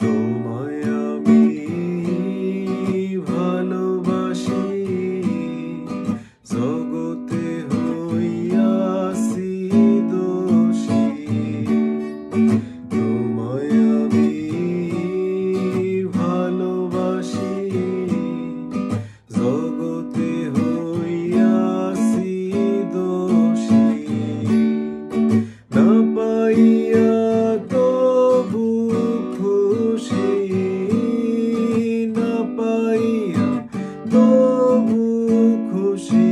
তোমায় আমি ভালোবাসি, জগতে হইয়াছি দোষী। তোমায় আমি ভালোবাসি, জগতে হইয়াছি দোষী। না পাইয়া তবু খুশি, না পাইয়া তবু খুশি।